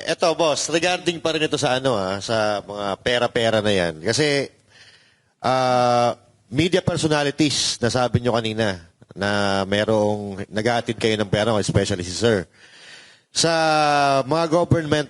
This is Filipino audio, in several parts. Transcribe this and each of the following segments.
Eto, boss, regarding pa rin ito sa sa mga pera-pera na yan. Kasi, media personalities, nasabi nyo kanina, na merong nag-aatid kayo ng pera, especially si Sir. Sa mga government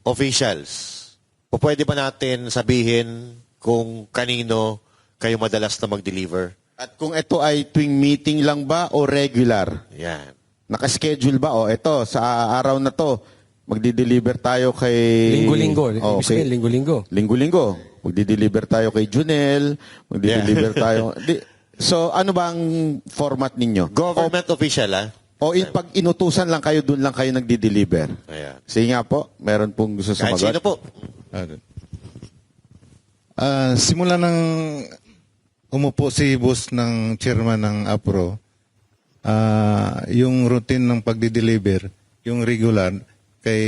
officials, pwede ba natin sabihin kung kanino kayo madalas na mag-deliver? At kung ito ay tuwing meeting lang ba o regular? Yan. Nakaschedule ba? O ito, sa araw na to, magdi-deliver tayo kay... Linggo-linggo. Oh, Ibig sabihin, linggo-linggo. Linggo-linggo. Magdi-deliver tayo kay Junel. Magdi-deliver tayo... So, ano ba ang format ninyo? Government official, O pag inutusan lang kayo, doon lang kayo nagdi-deliver? Ayan. Sige nga po, meron pong gusto Kahit sumagot. sino po. Simula nang umupo si boss ng chairman ng APRO, yung routine ng pagdi-deliver, yung regular, kay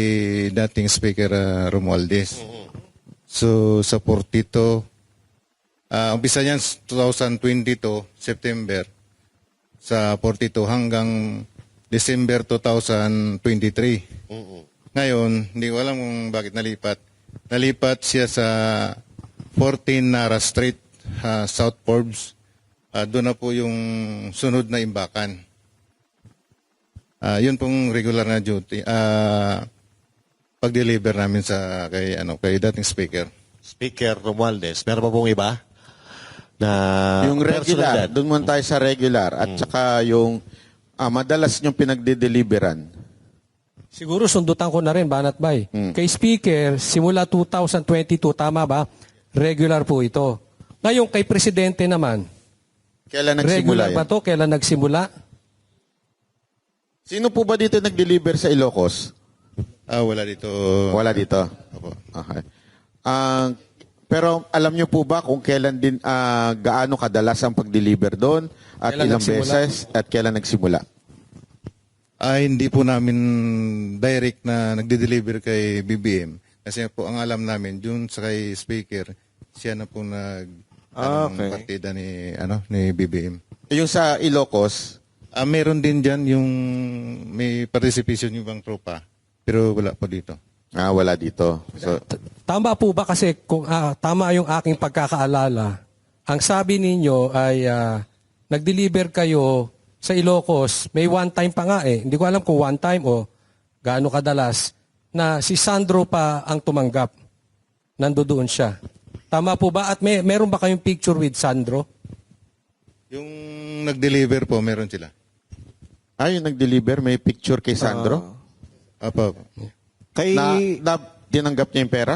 dating Speaker Romualdez. So, sa Portito, umpisa niyan 2022, September, sa Portito hanggang December 2023. Ngayon, hindi ko alam kung bakit nalipat. Nalipat siya sa 14 Nara Street, South Forbes. Doon na po yung sunod na imbakan. Yun pong regular na duty. Pag-deliver namin sa kay dating speaker. Speaker Romualdez. Meron pa pong iba? Na Yung regular, personalidad? doon muna tayo sa regular. At saka yung madalas nyong pinagde-deliveran. Siguro sundutan ko na rin, Banat Bay. Kay Speaker, simula 2022, tama ba? Regular po ito. Ngayon, kay Presidente naman, Kailan nagsimula regular yan? ba to? Kailan nagsimula? Sino po ba dito nag-deliver sa Ilocos? Wala dito. Wala dito. Opo. Okay. Pero alam niyo po ba kung kailan din, gaano kadalas ang pag-deliver doon? At Kailan ilang nagsimula? beses? At kailan nagsimula? Hindi po namin direct na nagde-deliver kay BBM. Kasi po ang alam namin, dun sa kay speaker, siya na po Okay. partida ni BBM. Yung sa Ilocos, Meron din dyan yung may participation yung ibang tropa. Pero wala po dito. wala dito. So, Tama po ba kasi kung tama yung aking pagkakaalala, ang sabi ninyo ay nag-deliver kayo sa Ilocos, may one time pa nga eh. Hindi ko alam kung one time o gaano kadalas na si Sandro pa ang tumanggap. Nandoon siya. Tama po ba? At meron ba kayong picture with Sandro? Yung nag-deliver po, meron sila. yung nag-deliver, may picture kay Sandro? Apo. Kay Na tinanggap niya yung pera?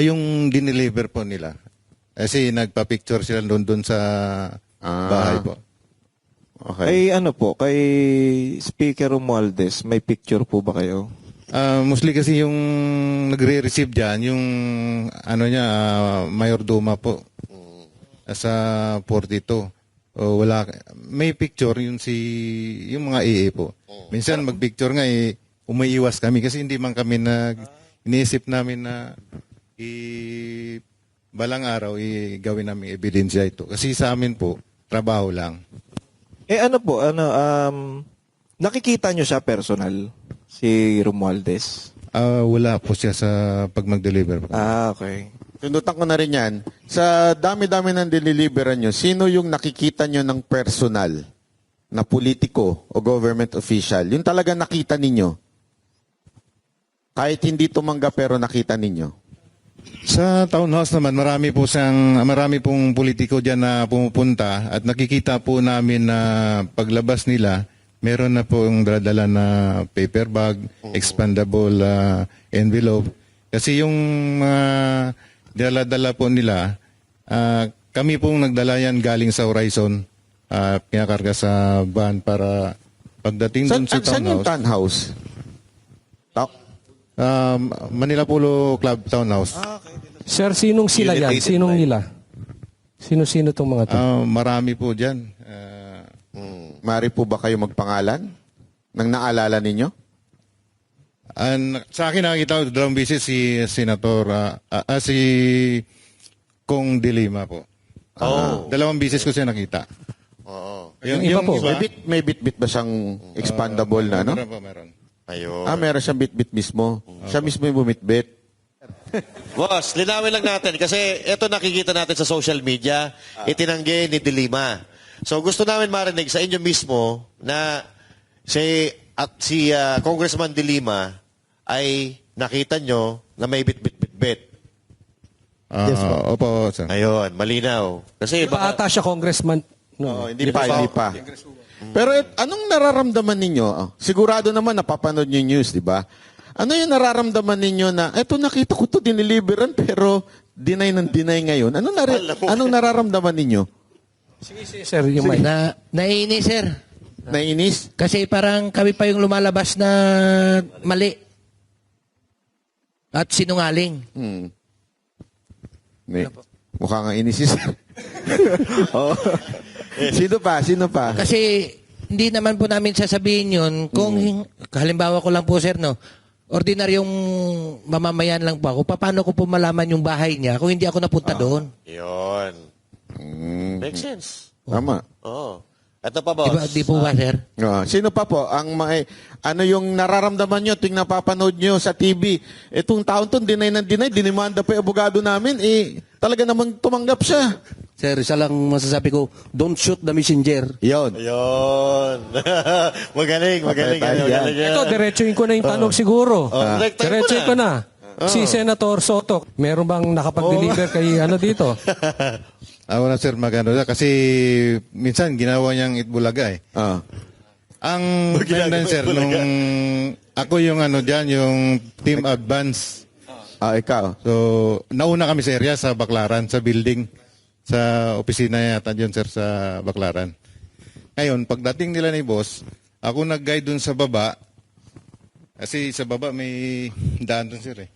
Yung dineliver po nila. Kasi nagpa-picture sila doon sa bahay po. Okay. kay Speaker Romualdez, may picture po ba kayo? Mostly kasi yung nagre-receive dyan, yung mayordoma po. Sa Portito. Wala, may picture yung mga EA po. Minsan mag-picture nga umiiwas kami kasi hindi man kami iniisip namin na balang araw gawin namin ebidensya ito. Kasi sa amin po, trabaho lang. Nakikita nyo siya personal, si Romualdez? Wala po siya sa pag mag-deliver. Okay. Tundutan ko na rin yan. Sa dami-dami ng diniliberan nyo, sino yung nakikita nyo ng personal na politiko o government official? Yung talaga nakita ninyo? Kahit hindi tumanggap pero nakita ninyo? Sa townhouse naman, marami pong politiko diyan na pumupunta at nakikita po namin na paglabas nila, meron na pong dala na paper bag, expandable envelope. Kasi yung mga dala-dala po nila, kami pong nagdala yan galing sa Horizon, pinakarga sa van para pagdating dun sa Saan yung townhouse. townhouse? Manila Polo Club Townhouse. Sir, sinong sila yan? Sinong nila? Sino-sino tong mga to? Marami po dyan. Mari po ba kayo magpangalan? Nang naalala ninyo? Sa akin nakikita ko, dalawang beses si Senator, si Kong De Lima po. Dalawang beses ko siya nakita. Oo. Yung iba po. May bit-bit ba siyang expandable na, no? Meron po, meron. Ayun. Meron siyang bit-bit mismo. Siya mismo yung bumitbit. Boss, linawin lang natin kasi ito nakikita natin sa social media, itinanggi ni Dilima. So gusto namin marinig sa inyo mismo na si Congressman Dilima ay nakita nyo na may bit-bit-bit-bit. Opo, sir. Ayun, malinaw. Kasi Ba ata siya congressman? No, hindi pa. Pero anong nararamdaman ninyo? Sigurado naman napapanood niyo yung news, di ba? Ano yung nararamdaman ninyo na, eto nakita ko to diniliberan pero deny ng deny ngayon. Anong nararamdaman ninyo? Sige, sir, yung may. Naiinis, sir. Nainis? Kasi parang kami pa yung lumalabas na mali. At sinungaling. Mukha nga inis si sir. Oo. Sino pa? Kasi hindi naman po namin sasabihin yun kung halimbawa ko lang po, sir, no? Ordinaryong mamamayan lang po ako. Paano ko po malaman yung bahay niya kung hindi ako napunta doon? Yun. Makes sense. Tama. Oo. Ito pa, boss. Di po ba, sir? Sino pa po? Ano yung nararamdaman nyo tuwing napapanood nyo sa TV? Itong taon to, deny ng deny, dinimanda pa yung abogado namin, talaga namang tumanggap siya. Sir, isa lang masasabi ko, don't shoot the messenger. Yun. Ayun. magaling. Ito, diretsuin ko na yung tanong siguro. Diretsuin ko na. Si Senator Soto, meron bang nakapag-deliver kay dito? Wala, sir, magano kasi minsan ginawa niyang Itbulaga eh. Ang ganun, sir, nung ako yung diyan, yung team advance. Ikaw. So, nauna kami sa area, sa Baclaran, sa building, sa opisina yata dyan, sir, sa Baclaran. Ngayon, pagdating nila ni boss, ako nag-guide dun sa baba, kasi sa baba may daan dun, sir, eh.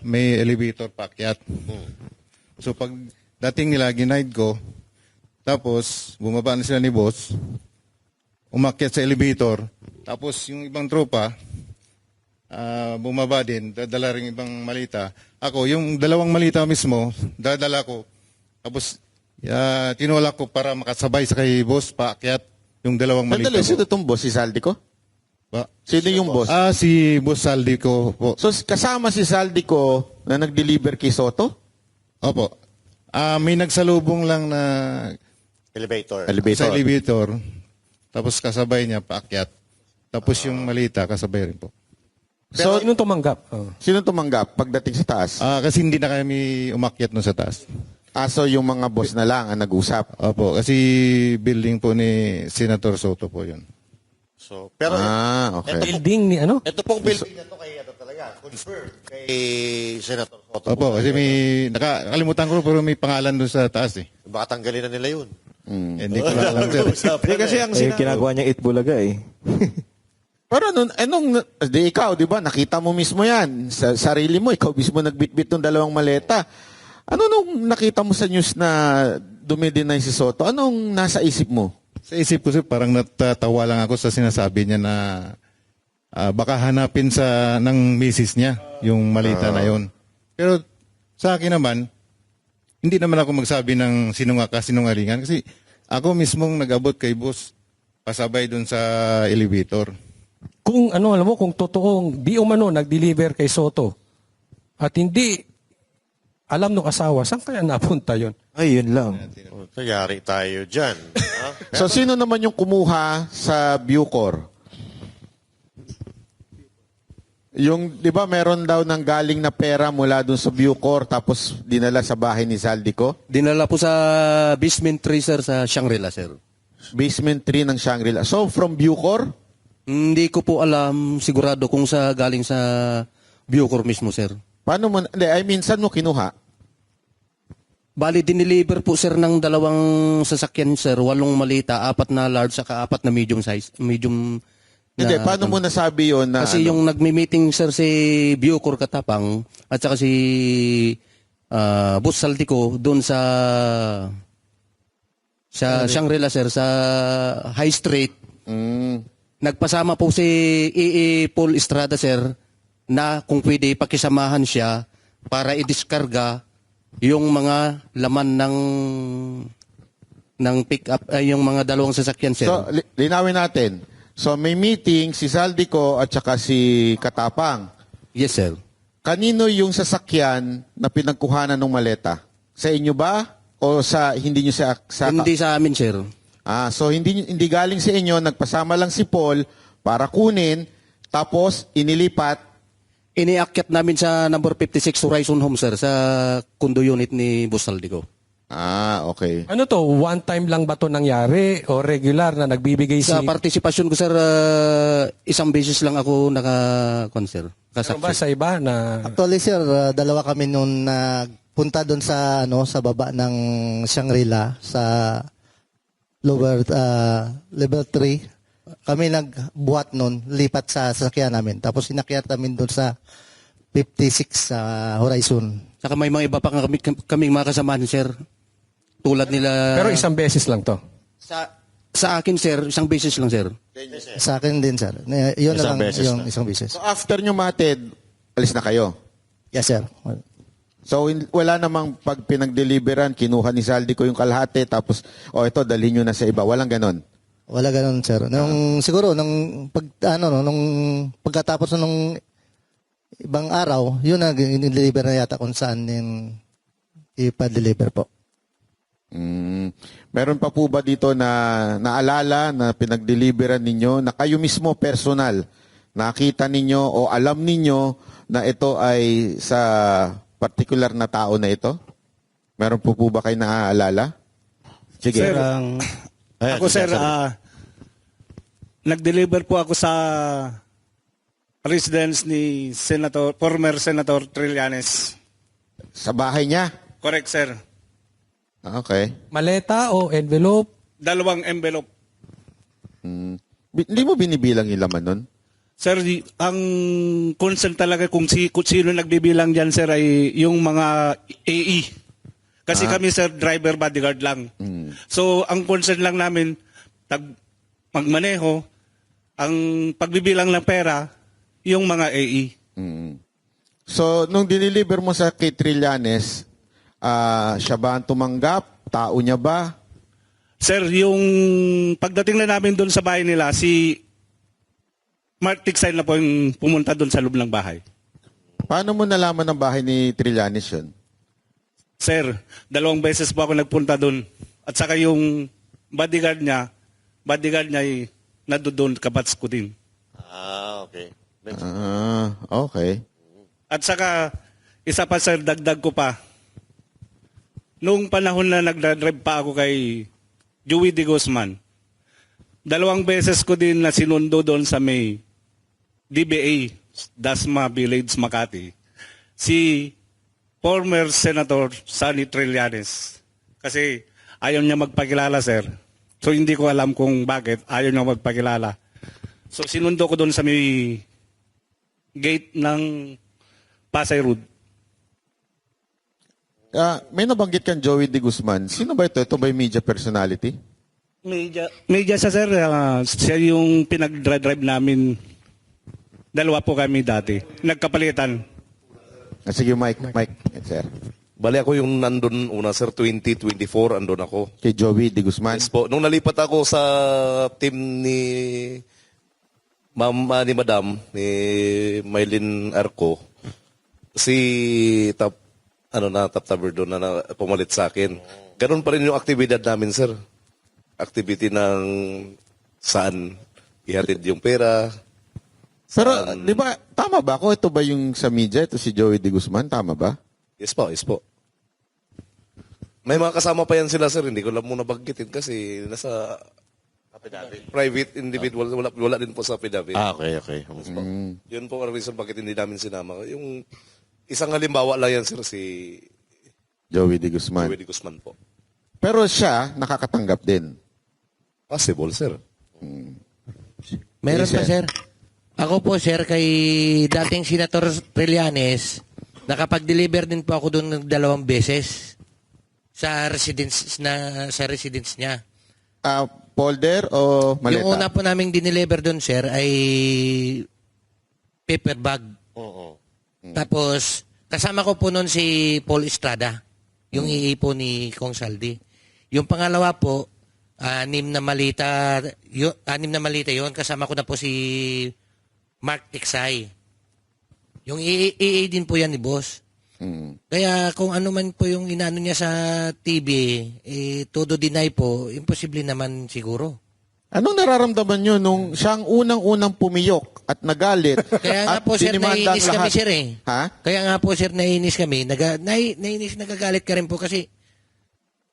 May elevator paakyat. So, pag dating nila, ginaid ko, tapos bumaba na sila ni boss, umakyat sa elevator, tapos yung ibang tropa, bumaba din, dadala rin ibang malita. Ako, yung dalawang malita mismo, dadala ko, tapos tinulak ko para makasabay sa kay boss, paakyat yung dalawang malita Sandali, ko. sino itong boss? Si Saldi ko? Ba? Sino yung boss? Si Boss Saldi ko po. So, kasama si Saldi ko na nag-deliver kay Soto? Opo. May nagsalubong lang na Elevator. sa elevator, tapos kasabay niya paakyat. Tapos yung malita, kasabay rin po. So, sinong tumanggap? Sino tumanggap pagdating sa taas? Kasi hindi na kami umakyat nun sa taas. So yung mga boss na lang ang nag-usap? Opo, kasi building po ni Senator Soto po yun. So, pero Okay. Building ni ito pong building na to kay talaga, confirmed kay Senator Soto. Opo, kasi may, nakalimutan ko pero may pangalan doon sa taas eh. Baka tanggalin na nila yun. Hindi ko lang alam, sir. Kasi ang ginagawa niyang Itbulaga eh. Pero di ikaw, di ba, nakita mo mismo yan. Sa sarili mo, ikaw mismo nagbitbit ng dalawang maleta. Ano nung nakita mo sa news na dumidinay si Soto? Anong nasa isip mo? Sa isip ko, sir, parang natatawa lang ako sa sinasabi niya na baka hanapin ng misis niya yung malita na yon. Pero sa akin naman, hindi naman ako magsabi ng sinungalingan kasi ako mismong nag-abot kay boss pasabay dun sa elevator. Kung alam mo, kung totoong di umano nag-deliver kay Soto at hindi alam ng asawa, saan kaya napunta yon? Ay, yun lang. Yari tayo dyan. So sino naman yung kumuha sa Bucor? Yung, di ba, meron daw ng galing na pera mula dun sa Bucor tapos dinala sa bahay ni Saldico? Dinala po sa basement 3, sir, sa Shangri-La, sir. Basement 3 ng Shangri-La. So, from Bucor? Hindi ko po alam sigurado kung galing sa Bucor mismo, sir. Paano mo, saan mo kinuha? Bali, dineliver po, sir, ng 2 sasakyan, sir. 8 malita, 4 na large, saka 4 na medium size. Medium Hindi, paano mo nasabi yun na Kasi yung nagmi-meeting, sir, si Bucor Katapang at saka si Boss Saltico doon sa Shangri-La, sir, sa High Street. Nagpasama po si Paul Estrada, sir, na kung pwede pakisamahan siya para i-diskarga yung mga laman ng pick-up, yung mga 2 sasakyan, sir. So, linawin natin. So may meeting si Saldico at saka si Katapang. Yes, sir. Kanino yung sasakyan na pinagkuhanan ng maleta? Sa inyo ba? O sa hindi nyo sa Hindi sa amin, sir. So hindi galing sa inyo, nagpasama lang si Paul para kunin, tapos inilipat. Iniakyat namin sa number 56 Horizon Home, sir, sa condo unit ni Busaldico. Okay. Ano to? One time lang ba to nangyari? O regular na nagbibigay Sa partisipasyon ko, sir, isang beses lang ako naka-sir. Ano ba sa iba na... Actually, sir, dalawa kami noon nagpunta doon sa sa baba ng Shangri-La sa lower level 3. Kami nagbuhat noon, lipat sa sasakyan namin. Tapos inakyat namin doon sa 56 Horizon. Saka may mga iba pa kaming mga kasamahan, sir. Tulad nila... Pero isang beses lang to. Sa akin, sir, isang beses lang, sir. Sa akin din, sir. Yun na Isang lang beses yung lang. isang beses. So after nyo matid, alis na kayo. Yes, sir. So wala namang pag pinag-deliveran, kinuha ni Saldico yung kalahati, tapos, ito, dalhin nyo na sa iba. Walang ganon. Wala ganun, sir. Siguro, nung pagkatapos nung ibang araw, yun na, in-deliver na yata kung saan yung ipa-deliver po. Meron pa po ba dito na naalala na pinag-deliveran ninyo na kayo mismo personal nakita ninyo o alam ninyo na ito ay sa particular na tao na ito? Meron po ba kayo naaalala? Sige. Sir, ako sir, nag-deliver po ako sa residence ni former Senator Trillanes. Sa bahay niya? Correct, sir. Okay. Maleta o envelope? 2 envelope. Hindi mo binibilang yung laman nun? Sir, ang concern talaga kung sino nagbibilang dyan, sir, ay yung mga AE. Kasi kami, sir, driver bodyguard lang. So, ang concern lang namin, magmaneho, ang pagbibilang ng pera, yung mga AE. So, nung diniliver mo sa kay Trillanes, siya ba ang tumanggap? Tao niya ba? Sir, yung pagdating na namin doon sa bahay nila, si Mark Tiksay na po yung pumunta doon sa loob ng bahay. Paano mo nalaman ng bahay ni Trillanes yun? Sir, 2 beses po ako nagpunta doon. At saka yung bodyguard niya ay nadoon kabats ko din. Okay. Okay. At saka, isa pa sir, dagdag ko pa. Noong panahon na nagdadrive pa ako kay Joey De Guzman, 2 beses ko din na sinundo doon sa may DBA, Dasma Village, Makati, si former Senator Sonny Trillanes. Kasi ayaw niya magpakilala, sir. So hindi ko alam kung bakit ayaw niya magpakilala. So sinundo ko doon sa may gate ng Pasay Road. May nabanggit kang Joey De Guzman. Sino ba ito? Ito ba yung media personality? Media siya, sir. Siya yung pinag-drive namin. 2 po kami dati. Nagkapalitan. Sige, Mike, sir. Bali ako yung nandun una, sir, 2024, andun ako. Kay Joey De Guzman. Yes po. Nung nalipat ako sa team ni Madam, ni Maylin Arco, si Top Taber doon na pumalit sa akin. Ganun pa rin yung aktibidad namin, sir. Activity ng saan ihatid yung pera. Pero, di ba, tama ba ako? Ito ba yung sa media? Ito si Joey De Guzman? Tama ba? Yes po, yes po. May mga kasama pa yan sila, sir. Hindi ko lang muna baggitin kasi nasa private individual. Wala din po sa affidavit. Okay. Yun po ang reason bakit hindi namin sinama. Yung isang halimbawa lang yan, sir, si Joey De Guzman. Joey De Guzman po. Pero siya, nakakatanggap din. Possible, sir. Meron Yes, pa, sir. sir. Ako po, sir, kay dating Senator Trillanes, nakapag-deliver din po ako doon ng 2 beses sa residence niya. Folder o maleta? Yung una po naming dineliver doon, sir, ay paper bag. Tapos, kasama ko po noon si Paul Estrada, yung iipo ni Kong Saldi. Yung pangalawa po, Anim na malita yun. Kasama ko na po si Mark Tiksay. Yung EA din po yan ni boss. Kaya kung ano man po yung inano niya sa TV, todo deny po, imposible naman siguro. Anong nararamdaman nyo nung siyang unang-unang pumiyok at nagalit Kaya nga at po sir, dinimanda ang naiinis kami lahat? sir eh. Ha? Kaya nga po sir, naiinis kami. Nagagalit ka rin po kasi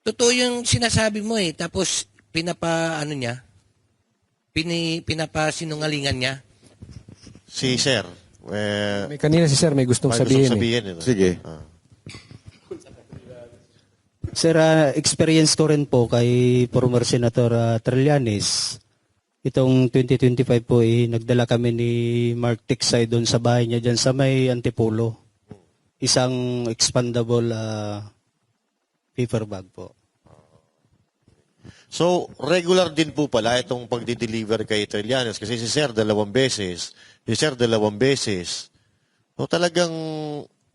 totoo yung sinasabi mo eh. Tapos pinapasinungalingan niya. Si Sir. May kanina si Sir may gustong sabihin. Sige. Sir, experience ko rin po kay former Senator Trillanes. Itong 2025 po, nagdala kami ni Mark Tiksay doon sa bahay niya dyan sa may Antipolo. Isang expandable paper bag po. So, regular din po pala itong pagdi-deliver kay Trillanes kasi si Sir 2 beses, si Sir 2 beses. So, talagang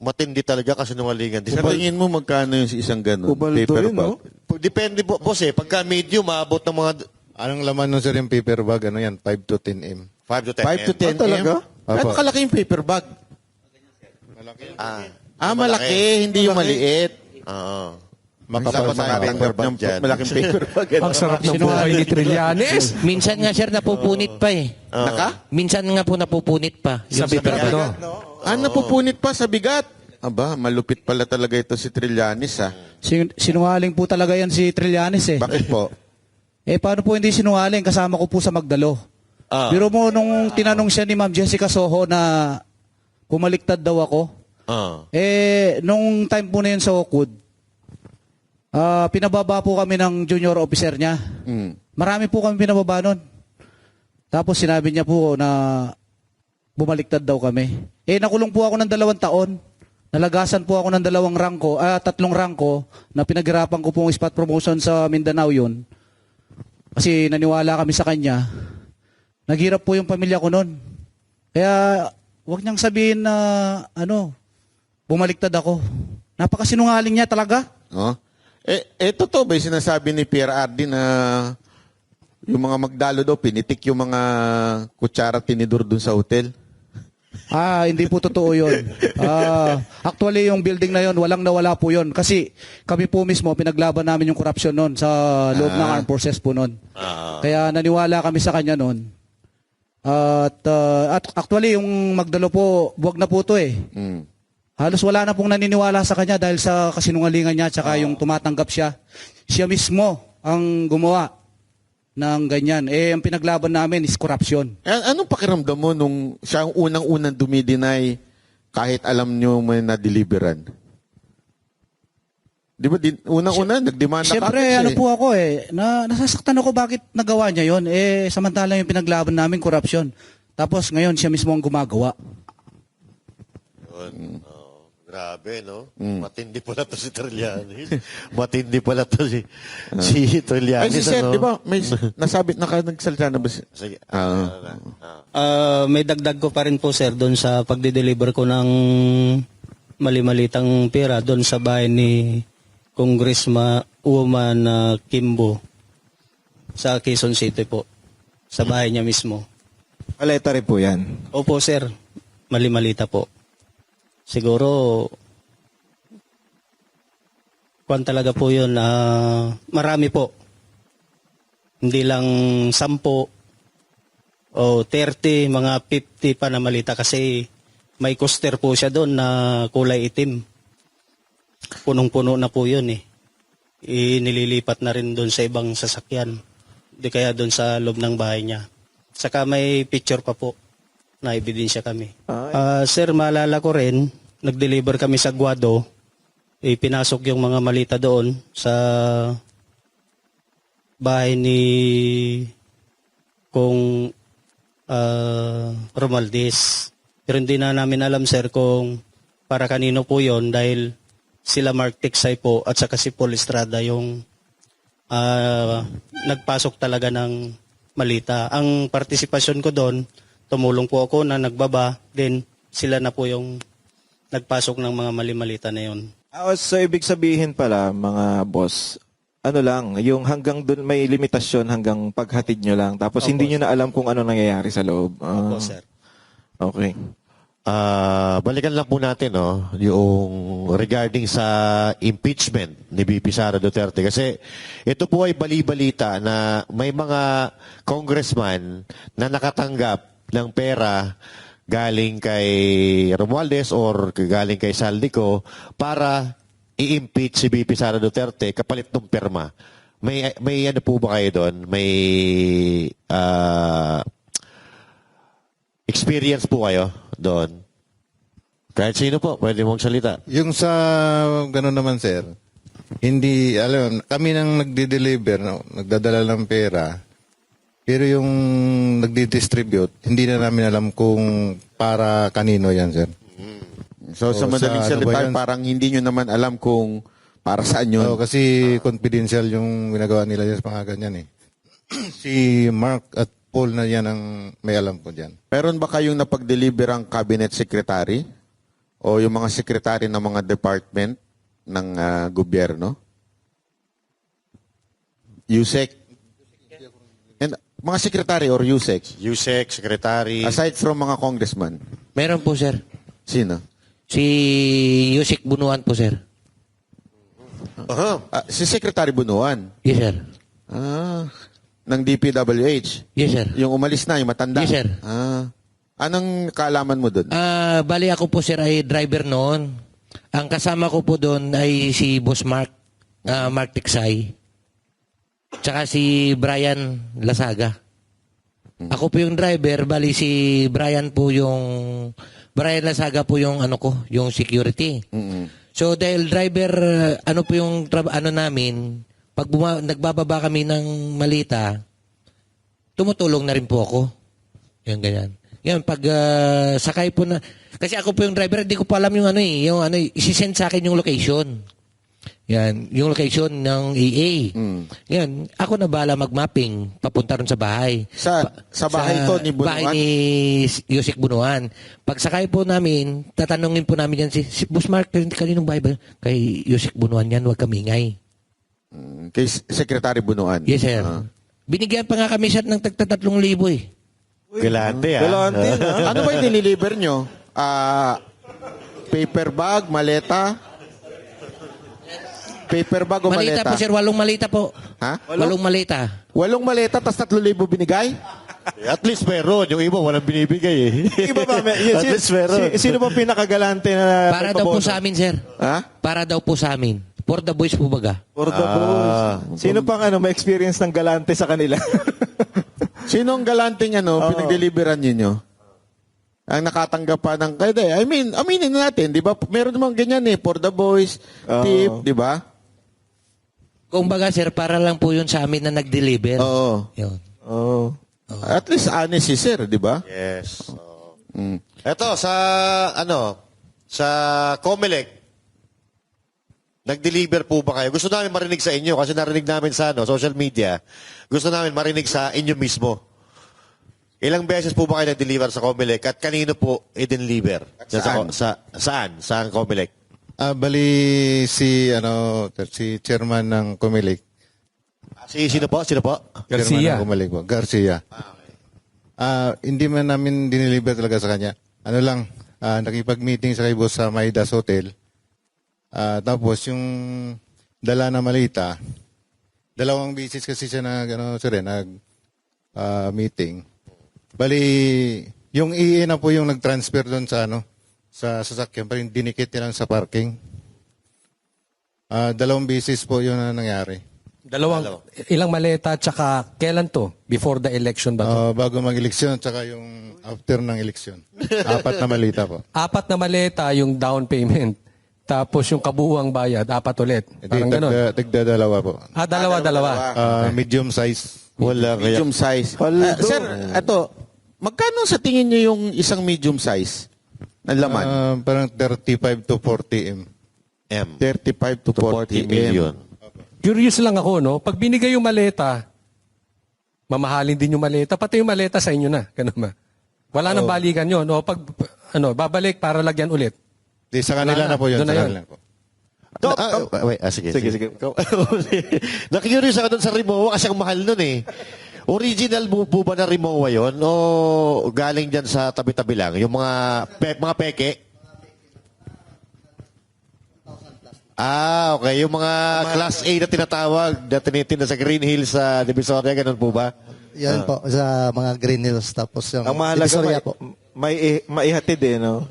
matindi talaga kasi nungalingan. Sa tingin mo, magkano yung isang ganun? Ubaldo Paper yun, bag? no? Depende po, boss eh. Pagka medium, maabot ng mga Anong laman nun sir yung paper bag? Ano yan? 5 to 10 m. 5 to 10 5 to 10 talaga? Ano Opo. kalaki yung paper bag? Malaki, hindi yung maliit. Oo. Sa Makapal mga paper paper bag ng dyan. malaking paper bag. Ang sarap ng buhay ni Trillanes. Minsan nga sir, napupunit pa eh. Minsan nga po napupunit pa. Sa paper bag. Napupunit pa sa bigat. Aba, malupit pala talaga ito si Trillanes ha. Sinungaling po talaga yan si Trillanes eh. Bakit po? Paano po hindi sinungaling? Kasama ko po sa Magdalo. Biro mo nung tinanong siya ni Ma'am Jessica Soho na pumaliktad daw ako. Nung time po na yun sa Oakwood, pinababa po kami ng junior officer niya. Marami po kami pinababa nun. Tapos sinabi niya po na bumaliktad daw kami. Nakulong po ako ng 2 taon. Nalagasan po ako ng 3 rangko na pinaghirapan ko po ang spot promotion sa Mindanao yun. Kasi naniwala kami sa kanya. Naghirap po yung pamilya ko nun. Kaya wag niyang sabihin na bumaliktad ako. Napakasinungaling niya talaga. Totoo ba yung sinasabi ni Pierre Ardi na yung mga Magdalo daw, pinitik yung mga kutsara tinidor dun sa hotel? Hindi po totoo yun. Actually, yung building na yun, walang nawala po yun. Kasi kami po mismo, pinaglaban namin yung corruption nun sa loob ng armed forces po nun. Kaya naniwala kami sa kanya nun. At actually, yung Magdalo po, buwag na po to eh. Halos wala na pong naniniwala sa kanya dahil sa kasinungalingan niya tsaka yung tumatanggap siya. Siya mismo ang gumawa ng ganyan. Ang pinaglaban namin is corruption. Anong pakiramdam mo nung siya ang unang-unang dumideny kahit alam nyo may na-deliveran? Di ba, unang-una, nagdemanda ka? Siyempre, po ako nasasaktan ako bakit nagawa niya yon. Samantalang yung pinaglaban namin, corruption. Tapos ngayon, siya mismo ang gumagawa. Grabe, no? Matindi pala to si Trillanes. Matindi pala to si Trillanes. Si Sir, di ba, may nasabi, nagsalita na ba? Sige. May dagdag ko pa rin po sir doon sa pagde-deliver ko ng mali-malitang pera doon sa bahay ni Congresswoman Kimbo sa Quezon City po. Sa bahay niya mismo. Paleta rin po yan. Opo sir, mali-malita po. Siguro, kung talaga po yun, marami po. Hindi lang 10 o 30, mga 50 pa na malita kasi may coaster po siya doon na kulay itim. Punong-puno na po yun eh. Nililipat na rin doon sa ibang sasakyan. Di kaya doon sa loob ng bahay niya. Saka may picture pa po na ebidensya kami. Sir, maalala ko rin, nag-deliver kami sa Guado, pinasok yung mga malita doon sa bahay ni Kong Romualdez. Pero hindi na namin alam sir kung para kanino po yon dahil sila Mark Tiksay po at saka si Paul Estrada yung nagpasok talaga ng malita. Ang partisipasyon ko doon, tumulong po ako na nagbaba, then sila na po yung nagpasok ng mga mali-malita na yun. So, ibig sabihin pala, mga boss, ano lang, yung hanggang doon may limitasyon hanggang paghatid nyo lang. Tapos hindi nyo na alam kung ano nangyayari sa loob. Opo, sir. Okay. Balikan lang po natin yung regarding sa impeachment ni VP Sara Duterte kasi ito po ay bali-balita na may mga congressman na nakatanggap ng pera galing kay Romualdez or galing kay Saldico para i-impeach si VP Sara Duterte kapalit ng perma. May ano po ba kayo doon? May experience po kayo doon? Kahit sino po, pwede mong salita. Yung sa gano'n naman, sir, hindi, alam, kami nang nagdi-deliver, nagdadala ng pera, pero yung nagdi-distribute, hindi na namin alam kung para kanino yan, sir. So, sa madaling salita, parang hindi nyo naman alam kung para saan yun. Kasi confidential yung ginagawa nila yan sa mga ganyan eh. Si Mark at Paul na yan ang may alam ko dyan. Meron ba kayong napag-deliver ang cabinet secretary o yung mga secretary ng mga department ng gobyerno? USEC? And, mga secretary or USEC? USEC, secretary. Aside from mga congressman? Meron po, sir. Sino? Si Yusik Bunuan po, sir. Si Secretary Bunuan? Yes, sir. Ng DPWH? Yes, sir. Yung umalis na, yung matanda? Yes, sir. Anong kaalaman mo doon? Bali ako po, sir, ay driver noon. Ang kasama ko po doon ay si Boss Mark Tiksay. Tsaka si Brian Lasaga. Ako po yung driver, bali si Brian Lasaga po yung yung security. So dahil driver, ano po yung namin, pag nagbababa kami ng malita, tumutulong na rin po ako. Yan, ganyan. Yan, pag sakay po na, kasi ako po yung driver, hindi ko pa alam isisend sa akin yung location. Yan, yung location ng EA. Yan, ako na bahala mag-mapping papunta ron sa bahay. Sa bahay to ni Bunuan? Bahay ni Yusik Bunuan. Pag sakay po namin, tatanungin po namin yan si Boss Mark, kaninong bahay ba? Kay Yusik Bunuan yan, huwag kamingay. Kay Secretary Bunuan? Yes, sir. Binigyan pa nga kami siya ng tagta 3,000 eh. Galante, Ano ba yung diniliver nyo? Paper bag, maleta? Paper bag o maleta? Malita po, sir. 8 malita po. Ha? 8 malita. 8 maleta, tas 3,000 binigay? At least meron. Yung iba, walang binibigay eh. Iba ba? At least meron. Sino ba pinakagalante na Para daw po sa amin, sir. Ha? Para daw po sa amin. For the boys po baga. For the boys. Sino pang may experience ng galante sa kanila? Sino ang galanting pinag-deliveran ninyo? Ang nakatanggap pa ng... aminin natin, di ba? Meron naman ganyan for the boys, tip, di ba? Kung baga, sir, para lang po yun sa amin na nag-deliver. Oo. Yun. At least honest si sir, di ba? Yes. Eto, sa Comelec, nag-deliver po ba kayo? Gusto namin marinig sa inyo kasi narinig namin sa social media. Gusto namin marinig sa inyo mismo. Ilang beses po ba kayo nag-deliver sa Comelec at kanino po i-deliver? Saan? Saan? Saan Comelec? Bali si chairman ng Comelec. Sino po? Garcia. Chairman ng Comelec po, Garcia. Hindi man namin dineliver talaga sa kanya. Nakipag-meeting sa kay boss sa Maidas Hotel. Tapos yung dala na malita, 2 beses kasi siya meeting. Bali, yung EA na po yung nag-transfer doon sa sasakyan, parang dinikit nila sa parking. 2 beses po yun na nangyari. Ilang maleta, tsaka kailan to? Before the election ba to? Bago mag-eleksyon, tsaka yung after ng eleksyon. 4 na malita po. 4 na maleta yung down payment. Tapos yung kabuuang bayad, 4 ulit. Parang ganun. Tigda-2 po. Dalawa. Medium size. Medium size. Sir, magkano sa tingin nyo yung isang medium size na laman? Parang 35 to 40 M. 35 to 40 million. Curious lang ako, no? Pag binigay yung maleta, mamahalin din yung maleta, pati yung maleta sa inyo na. Ganun ba? Wala nang balikan yun. O pag, babalik para lagyan ulit. Sa kanila na po yun. Doon na Sa yun. kanila po. Sige. Sige. Na-curious ako dun sa Rimowa kasi ang mahal nun eh. Original po ba na Rimowa yon o galing dyan sa tabi-tabi lang? Yung mga peke? Okay. Yung mga Class A na tinatawag na tinitinda sa Green Hills sa Divisoria, ganun po ba? Yan po, sa mga Green Hills. Tapos yung Ang mahalaga, Divisoria po. maihatid eh, no?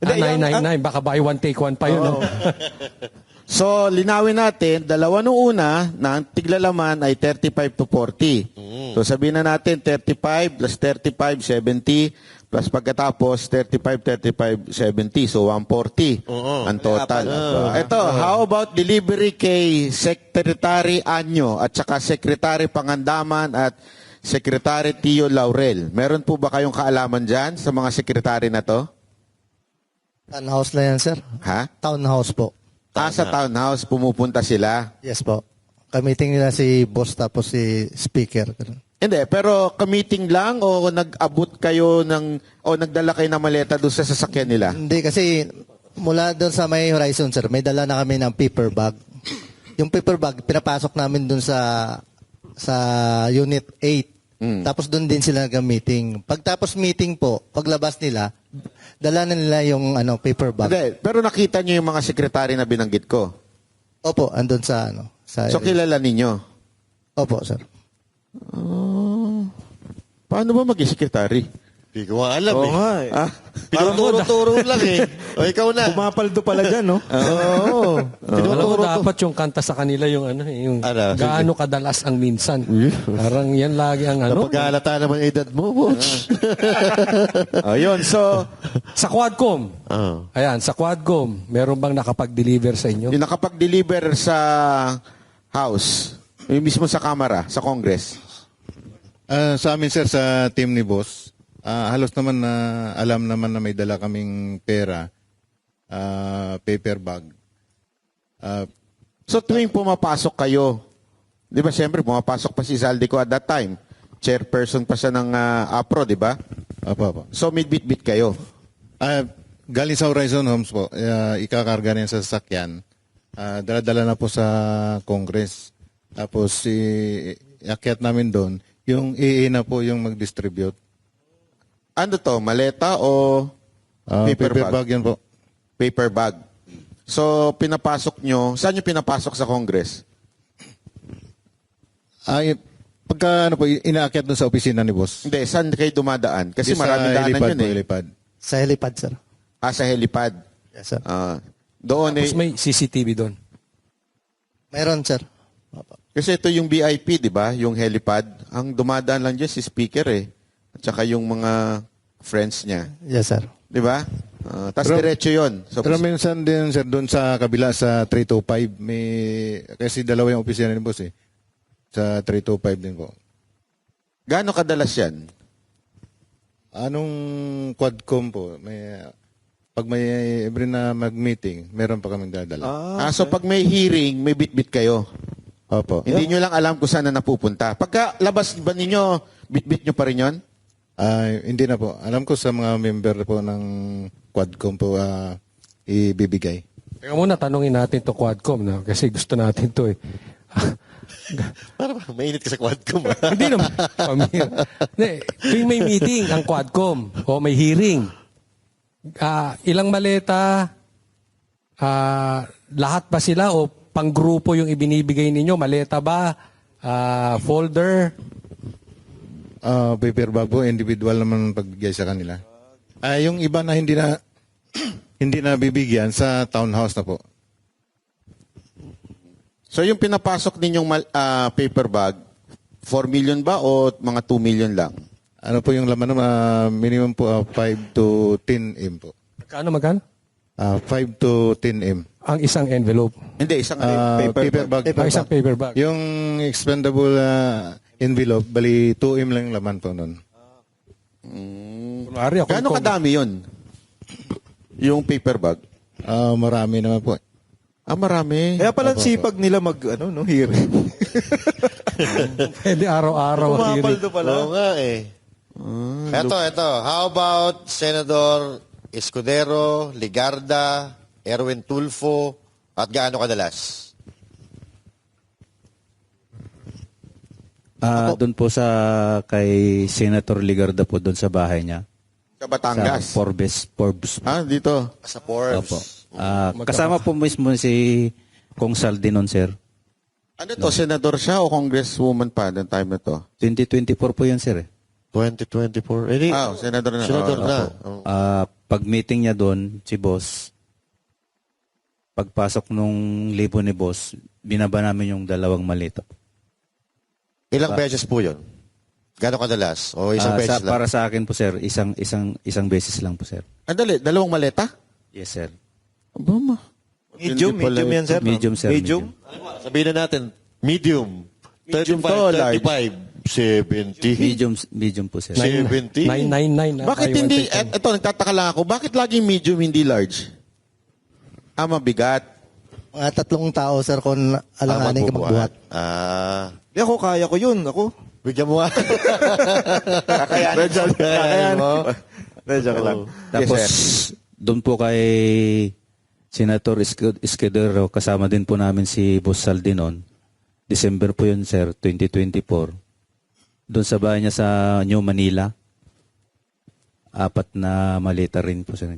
Hindi, 999, baka buy one take one pa yun. No? So, linawin natin, dalawa nung una na ang tiglalaman ay 35 to 40. So, sabihin na natin 35 plus 35, 70 plus pagkatapos 35, 70. So, 140 ang total. Ito, how about delivery kay Secretary Anyo at saka Secretary Pangandaman at Secretary Tio Laurel? Meron po ba kayong kaalaman dyan sa mga sekretary na to? Townhouse na yan, sir. Ha? Townhouse po. Sa townhouse, pumupunta sila. Yes po. Kamiting nila si boss tapos si speaker. Hindi, pero ka-meeting lang o nag-abot kayo o nagdala kayo ng maleta doon sa sasakyan nila? Hindi, kasi mula doon sa may Horizon, sir, may dala na kami ng paper bag. Yung paper bag, pinapasok namin doon sa Unit 8. Tapos doon din sila nag-meeting. Pagtapos meeting po, paglabas nila, dala na nila yung paper bag. Hindi, pero nakita niyo yung mga sekretary na binanggit ko? Opo, andun sa So kilala ninyo? Opo, sir. Paano ba maging sekretary? Hindi ko alam Oo nga eh. Tinuturo-turo lang eh. O ikaw na. Pumapaldo pala dyan, no? Oo. Alam mo, dapat yung kanta sa kanila yung yung gaano kadalas ang minsan. Parang yan lagi ang Napag-aalata naman edad mo, Butch. Ayun, so... Sa Quadcom. Ayan, sa Quadcom, meron bang nakapag-deliver sa inyo? Yung nakapag-deliver sa house, yung mismo sa Kamara, sa Congress. Sa amin, sir, sa team ni boss, halos naman na alam naman na may dala kaming pera, paper bag. So tuwing pumapasok kayo, di ba siyempre pumapasok pa si Zaldico at that time. Chairperson pa siya ng APRO, di ba? Apo. So may bit-bit kayo. Galing sa Horizon Homes po, ikakarga niya sa sasakyan. Dala-dala na po sa Congress. Tapos iakyat namin doon, yung EA na po yung mag-distribute. Ano to? Maleta o paper bag? Yan po. Paper bag. So, pinapasok nyo. Saan nyo pinapasok sa Congress? Pagka inaakyat doon sa opisina ni boss. Hindi, saan kayo dumadaan? Kasi Sa maraming daanan helipad yun po, eh. helipad. Sa helipad, sir. Sa helipad. Yes, sir. Doon Tapos may CCTV doon. Meron, sir. Kasi ito yung VIP, di ba? Yung helipad. Ang dumadaan lang dyan si speaker eh. At saka yung mga friends niya. Yes, sir. Di ba? Tapos diretso yun. So, Pero minsan din, sir, doon sa kabila sa 325, kasi dalawa yung opisina ni boss eh. Sa 325 din po. gaano kadalas yan? Anong Quadcom po? Pag may every na mag-meeting, meron pa kaming dadala. So pag may hearing, may bit-bit kayo? Opo. Hindi nyo lang alam kung saan na napupunta. Pagka labas ba ninyo, bit-bit nyo pa rin yun? Hindi na po. Alam ko sa mga member po ng Quadcom po ibibigay. Teka muna, tanungin natin to Quadcom na kasi gusto natin to eh. Parang mainit ka sa Quadcom. Hindi naman. Tuwing may meeting ang Quadcom o may hearing, ilang maleta, lahat ba sila o panggrupo yung ibinibigay ninyo? Maleta ba? Folder? Paper bag po, individual naman pagbigay sa kanila. Yung iba na hindi na hindi na bibigyan sa townhouse na po. So yung pinapasok ninyong paper bag, 4 million ba o mga 2 million lang? Ano po yung laman minimum po 5 to 10 M po. Magkano? 5 to 10 M. Ang isang envelope? Hindi, isang paper bag. Isang paper bag. Yung expendable envelope, bali 2 M lang yung laman po nun. Gaano kadami yun? Yung paper bag? Marami naman po. Marami. Kaya pala sipag nila hearing. Pwede araw-araw ang hearing. Pumapaldo pala. Oo nga eh. Ito. How about Senador Escudero, Ligarda, Erwin Tulfo, At gaano kadalas? Doon po sa kay Senator Ligarda po doon sa bahay niya. Sa Batangas. Sa Forbes. Dito. Sa Forbes. Opo. Kasama po mismo si Kong Saldi noon, sir. Ano to, senador siya o congresswoman pa noong time na to? 2024 po yun, sir. 2024. Eh, senador na. Senador na. Pag meeting niya doon, si boss, pagpasok nung libo ni boss, binaba namin yung 2 malita. Ilang beses po yun? Gano'ng kadalas? O isang beses lang? Para sa akin po, sir, isang beses lang po, sir. Andali, 2 maleta? Yes, sir. Aba, Medium yan, sir. Medium, sir. Medium? Sabihin na natin, medium. Medium 35, to, large. 35, 70. Medium po, sir. 70? 999. Bakit hindi, ito, nagtataka lang ako, bakit laging medium, hindi large? Mabigat. Mga 3 tao, sir, kung alanganin ka magbuhat. Di ako, kaya ko yun. Ako. Bigyan mo nga. Kakayanin mo. Joke lang. Tapos, doon po kay Senator Escudero, kasama din po namin si Boss Saldi noon. December po yun, sir, 2024. Doon sa bahay niya sa New Manila. 4 na malita rin po, sir.